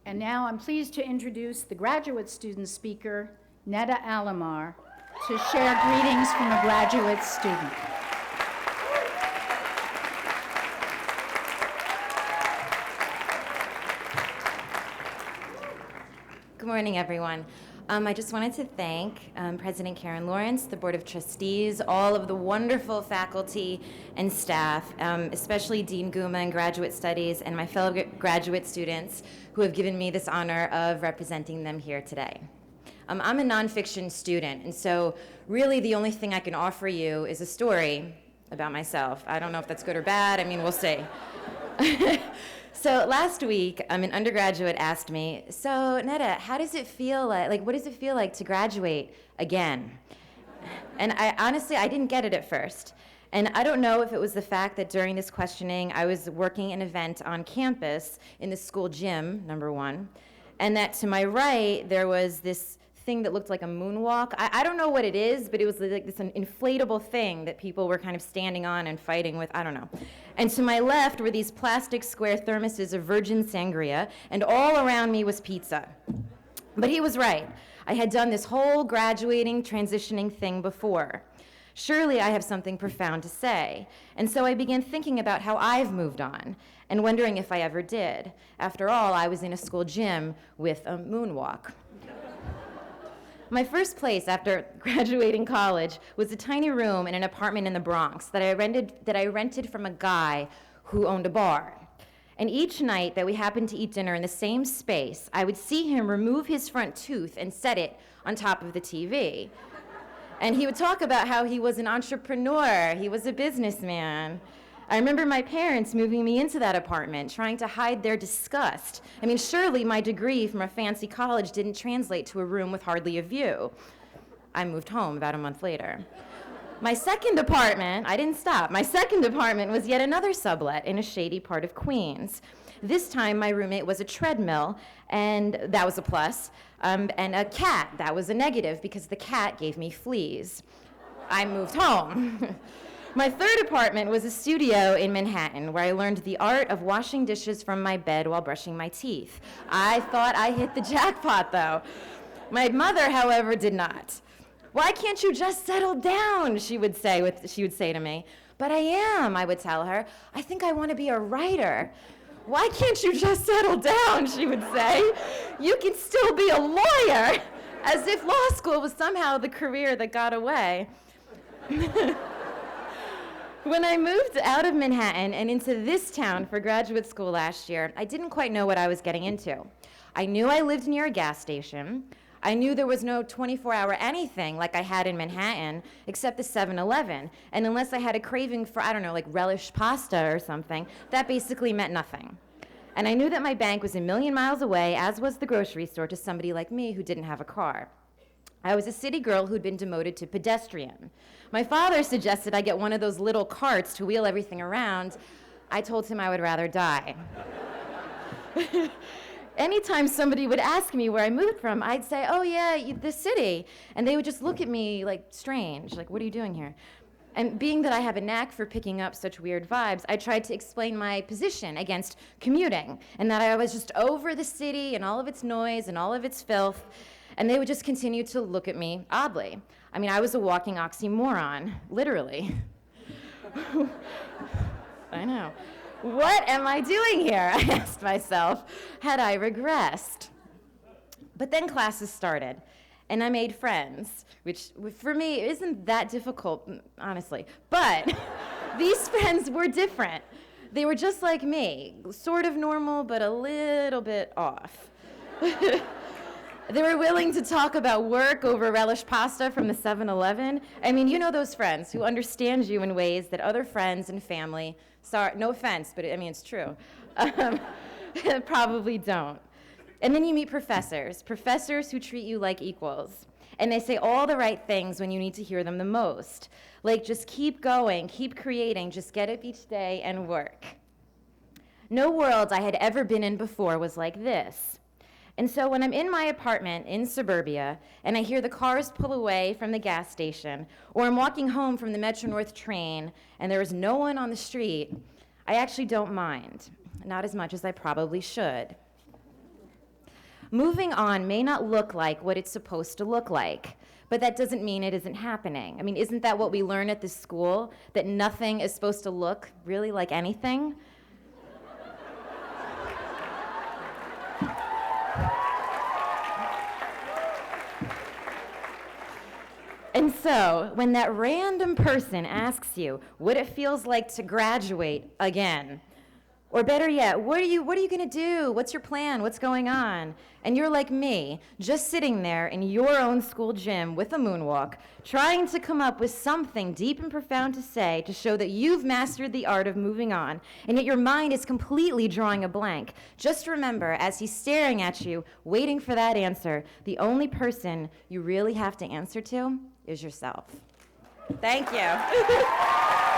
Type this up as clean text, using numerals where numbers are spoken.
And now I'm pleased to introduce the graduate student speaker, Nedda Alammar, to share greetings from a graduate student. Good morning, everyone. I just wanted to thank President Karen Lawrence, the Board of Trustees, all of the wonderful faculty and staff, especially Dean Guma in Graduate Studies, and my fellow graduate students who have given me this honor of representing them here today. I'm a nonfiction student, and so really the only thing I can offer you is a story about myself. I don't know if that's good or bad. I mean, we'll see. So last week, an undergraduate asked me, so Nedda, how does it feel like what does it feel like to graduate again? And I didn't get it at first. And I don't know if it was the fact that during this questioning, I was working an event on campus in the school gym, number one, and that to my right, there was this thing that looked like a moonwalk. I don't know what it is, but it was like this inflatable thing that people were kind of standing on and fighting with, I don't know. And to my left were these plastic square thermoses of virgin sangria, and all around me was pizza. But he was right. I had done this whole graduating, transitioning thing before. Surely I have something profound to say. And so I began thinking about how I've moved on, and wondering if I ever did. After all, I was in a school gym with a moonwalk. My first place after graduating college was a tiny room in an apartment in the Bronx that I rented from a guy who owned a bar. And each night that we happened to eat dinner in the same space, I would see him remove his front tooth and set it on top of the TV. And he would talk about how he was an entrepreneur, he was a businessman. I remember my parents moving me into that apartment, trying to hide their disgust. I mean, surely my degree from a fancy college didn't translate to a room with hardly a view. I moved home about a month later. My second apartment, I didn't stop. My second apartment was yet another sublet in a shady part of Queens. This time, my roommate was a treadmill, and that was a plus, and a cat, that was a negative, because the cat gave me fleas. I moved home. My third apartment was a studio in Manhattan where I learned the art of washing dishes from my bed while brushing my teeth. I thought I hit the jackpot, though. My mother, however, did not. Why can't you just settle down, she would say to me. But I am, I would tell her. I think I want to be a writer. Why can't you just settle down, she would say. You can still be a lawyer, as if law school was somehow the career that got away. When I moved out of Manhattan and into this town for graduate school last year, I didn't quite know what I was getting into. I knew I lived near a gas station. I knew there was no 24-hour anything like I had in Manhattan, except the 7-Eleven. And unless I had a craving for, I don't know, like relish pasta or something, that basically meant nothing. And I knew that my bank was a million miles away, as was the grocery store to somebody like me who didn't have a car. I was a city girl who'd been demoted to pedestrian. My father suggested I get one of those little carts to wheel everything around. I told him I would rather die. Anytime somebody would ask me where I moved from, I'd say, oh yeah, the city. And they would just look at me like strange, like, what are you doing here? And being that I have a knack for picking up such weird vibes, I tried to explain my position against commuting, and that I was just over the city and all of its noise and all of its filth. And they would just continue to look at me oddly. I mean, I was a walking oxymoron, literally. I know. What am I doing here? I asked myself. Had I regressed? But then classes started, and I made friends, which for me isn't that difficult, honestly. But these friends were different. They were just like me, sort of normal, but a little bit off. They were willing to talk about work over relish pasta from the 7-Eleven. I mean, you know those friends who understand you in ways that other friends and family, sorry, no offense, but I mean, it's true, probably don't. And then you meet professors who treat you like equals. And they say all the right things when you need to hear them the most. Like, just keep going, keep creating, just get up each day and work. No world I had ever been in before was like this. And so when I'm in my apartment in suburbia and I hear the cars pull away from the gas station, or I'm walking home from the Metro North train and there is no one on the street, I actually don't mind, not as much as I probably should. Moving on may not look like what it's supposed to look like, but that doesn't mean it isn't happening. I mean, isn't that what we learn at this school? That nothing is supposed to look really like anything? And so, when that random person asks you what it feels like to graduate again, or better yet, what are you going to do? What's your plan? What's going on? And you're like me, just sitting there in your own school gym with a moonwalk, trying to come up with something deep and profound to say to show that you've mastered the art of moving on, and yet your mind is completely drawing a blank. Just remember, as he's staring at you, waiting for that answer, the only person you really have to answer to is yourself. Thank you.